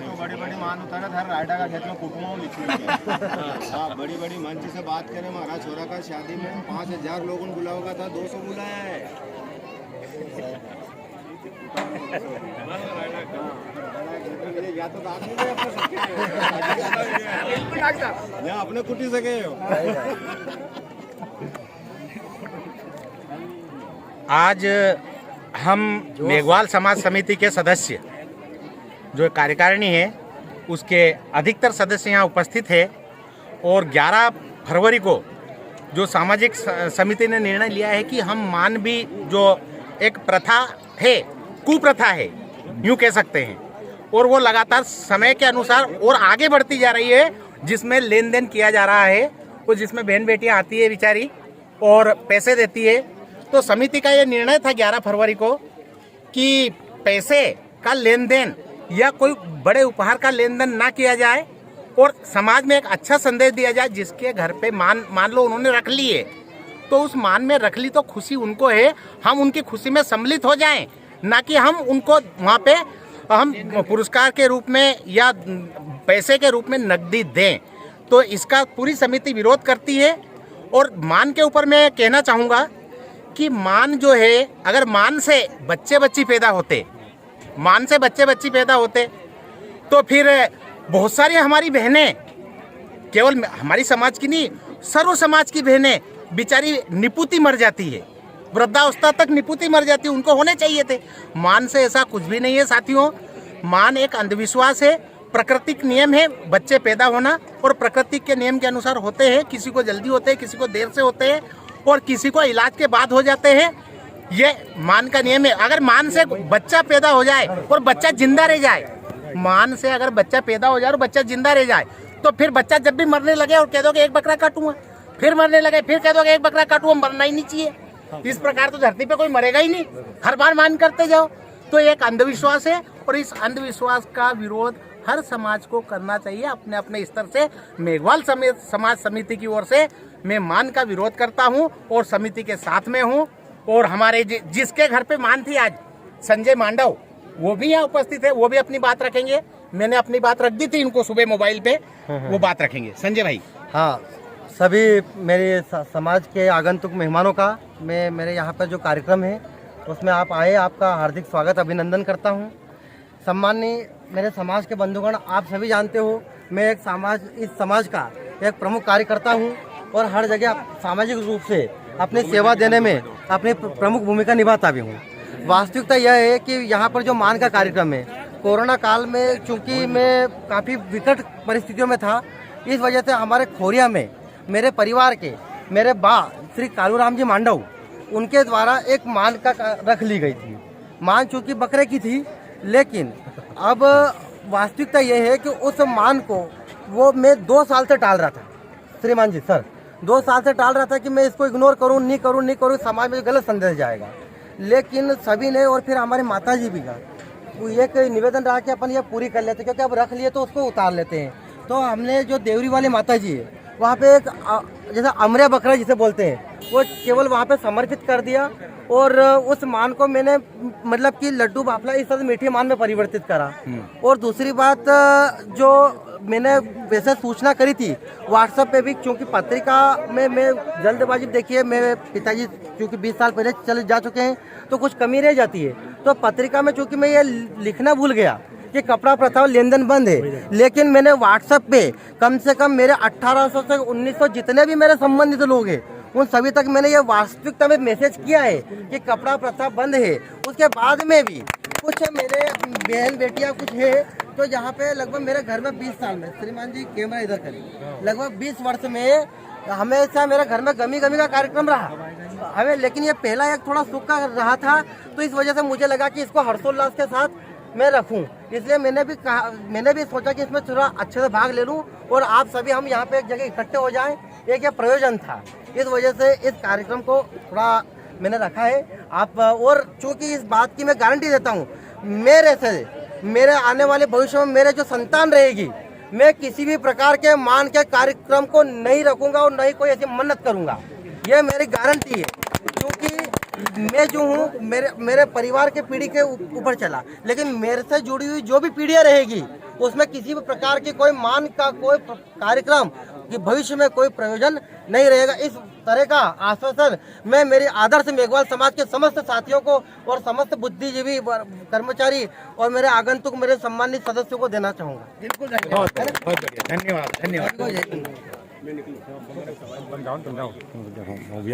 तो बड़ी बड़ी मान होता है ना, हर राइडा का खेत में कुटुंबों लिखी हाँ, बड़ी बड़ी मंच से बात करें। हमारा छोरा का शादी में 5000 लोगों ने बुलाया होगा था, 200 बुलाया है। या तो अपने कुटी से गए हो। आज हम मेघवाल समाज समिति के सदस्य जो कार्यकारिणी है उसके अधिकतर सदस्य यहाँ उपस्थित है और 11 फरवरी को जो सामाजिक समिति ने निर्णय लिया है कि हम मानवी जो एक प्रथा है, कुप्रथा है यूँ कह सकते हैं, और वो लगातार समय के अनुसार और आगे बढ़ती जा रही है, जिसमें लेन देन किया जा रहा है और जिसमें बहन बेटियाँ आती है बेचारी और पैसे देती है। तो समिति का ये निर्णय था 11 फरवरी को कि पैसे का लेन देन या कोई बड़े उपहार का लेन देन ना किया जाए और समाज में एक अच्छा संदेश दिया जाए। जिसके घर पे मान लो उन्होंने रख ली है तो उस मान में रख ली तो खुशी उनको है, हम उनकी खुशी में सम्मिलित हो जाएं, ना कि हम उनको वहाँ पे हम पुरस्कार के रूप में या पैसे के रूप में नकदी दें। तो इसका पूरी समिति विरोध करती है। और मान के ऊपर मैं कहना चाहूँगा कि मान जो है, अगर मान से बच्चे बच्ची पैदा होते, मान से बच्चे बच्ची पैदा होते तो फिर बहुत सारी हमारी बहनें, केवल हमारी समाज की नहीं, सर्व समाज की बहनें बेचारी निपुति मर जाती है, वृद्धावस्था तक निपुति मर जाती है, उनको होने चाहिए थे। मान से ऐसा कुछ भी नहीं है साथियों। मान एक अंधविश्वास है, प्राकृतिक नियम है बच्चे पैदा होना, और प्रकृति के नियम के अनुसार होते हैं। किसी को जल्दी होते हैं, किसी को देर से होते हैं और किसी को इलाज के बाद हो जाते हैं। ये मान का नियम है। अगर मान से बच्चा पैदा हो जाए और बच्चा जिंदा रह जाए, मान से अगर बच्चा पैदा हो जाए और बच्चा जिंदा रह जाए, तो फिर बच्चा जब भी मरने लगे और कह दो कि एक बकरा काटूंगा, फिर मरने लगे फिर कह दो कि एक बकरा काटूंगा, मरना ही नहीं चाहिए। इस प्रकार तो धरती पे कोई मरेगा ही नहीं, हर बार मान करते जाओ। तो एक अंधविश्वास है और इस अंधविश्वास का विरोध हर समाज को करना चाहिए अपने अपने स्तर से। मेघवाल समाज समिति की ओर से मैं मान का विरोध करता हूं और समिति के साथ में हूं। और हमारे जिसके घर पे मान थी आज, संजय मांडव, वो भी यहाँ उपस्थित है, वो भी अपनी बात रखेंगे। मैंने अपनी बात रख दी थी इनको सुबह मोबाइल पे, वो बात रखेंगे। संजय भाई। हाँ, सभी मेरे समाज के आगंतुक मेहमानों का मेरे यहाँ पर जो कार्यक्रम है उसमें आप आए, आपका हार्दिक स्वागत अभिनंदन करता हूँ। सम्माननीय मेरे समाज के बंधुगण, आप सभी जानते हो मैं इस समाज का एक प्रमुख कार्यकर्ता हूँ और हर जगह सामाजिक रूप से अपनी सेवा देने में अपनी प्रमुख भूमिका निभाता भी हूँ। वास्तविकता यह है कि यहाँ पर जो मान का कार्यक्रम है, कोरोना काल में चूँकि मैं काफ़ी विकट परिस्थितियों में था, इस वजह से हमारे खोरिया में मेरे परिवार के मेरे बा श्री कालूराम जी मांडव, उनके द्वारा एक मान का रख ली गई थी। मान चूँकि बकरे की थी, लेकिन अब वास्तविकता यह है कि उस मान को वो मैं 2 साल से टाल रहा था। श्रीमान जी सर, 2 साल से टाल रहा था कि मैं इसको इग्नोर करूं, नहीं करूं, समाज में गलत संदेश जाएगा। लेकिन सभी ने, और फिर हमारे माता जी भी का एक निवेदन रहा कि अपन ये पूरी कर लेते, क्योंकि अब रख लिए तो उसको उतार लेते हैं। तो हमने जो देवरी वाली माता जी है वहाँ पे एक जैसे अमरिया बकरा जिसे बोलते हैं, वो केवल वहाँ पे समर्पित कर दिया और उस मान को मैंने मतलब कि लड्डू बाफला इस तरह मीठी मान में परिवर्तित करा। और दूसरी बात, जो मैंने वैसे सूचना करी थी व्हाट्सएप पे भी, क्योंकि पत्रिका में मैं जल्दबाजी, देखिए मेरे पिताजी क्योंकि 20 साल पहले चले जा चुके हैं तो कुछ कमी रह जाती है, तो पत्रिका में चूँकि मैं ये लिखना भूल गया कि कपड़ा प्रथा लेन देन बंद है, लेकिन मैंने व्हाट्सएप पे कम से कम मेरे 1800 से 1900 जितने भी मेरे संबंधित लोग हैं उन सभी तक मैंने ये वास्तविकता में मैसेज किया है कि कपड़ा प्रथा बंद है। उसके बाद में भी कुछ मेरे बहन बेटियां कुछ है, तो यहाँ पे लगभग मेरे घर में 20 साल में, श्रीमान जी कैमरा इधर करें, लगभग 20 वर्ष में हमेशा मेरे घर में गमी का कार्यक्रम रहा हमें। लेकिन ये पहला एक थोड़ा सुख का रहा था, तो इस वजह से मुझे लगा कि इसको हर्षोल्लास के साथ मैं रखूं, इसलिए मैंने भी सोचा कि इसमें थोड़ा अच्छे से भाग ले लूं और आप सभी हम यहाँ पे एक जगह इकट्ठे हो जाएं। एक यह प्रयोजन था, इस वजह से इस कार्यक्रम को थोड़ा मैंने रखा है। आप और चूँकि इस बात की मैं गारंटी देता हूँ, मेरे आने वाले भविष्य में मेरे जो संतान रहेगी, मैं किसी भी प्रकार के मान के कार्यक्रम को नहीं रखूँगा और नहीं कोई ऐसी मन्नत करूँगा, ये मेरी गारंटी है। क्योंकि मैं जो हूँ मेरे परिवार के पीढ़ी के ऊपर चला, लेकिन मेरे से जुड़ी हुई जो भी पीढ़ियाँ रहेगी उसमें किसी भी प्रकार की कोई मान का कोई कार्यक्रम कि भविष्य में कोई प्रयोजन नहीं रहेगा। इस तरह का आश्वासन मैं मेरे आदर्श मेघवाल समाज के समस्त साथियों को और समस्त बुद्धिजीवी कर्मचारी और मेरे आगंतुक मेरे सम्मानित सदस्यों को देना चाहूँगा। बहुत बढ़िया, धन्यवाद धन्यवाद।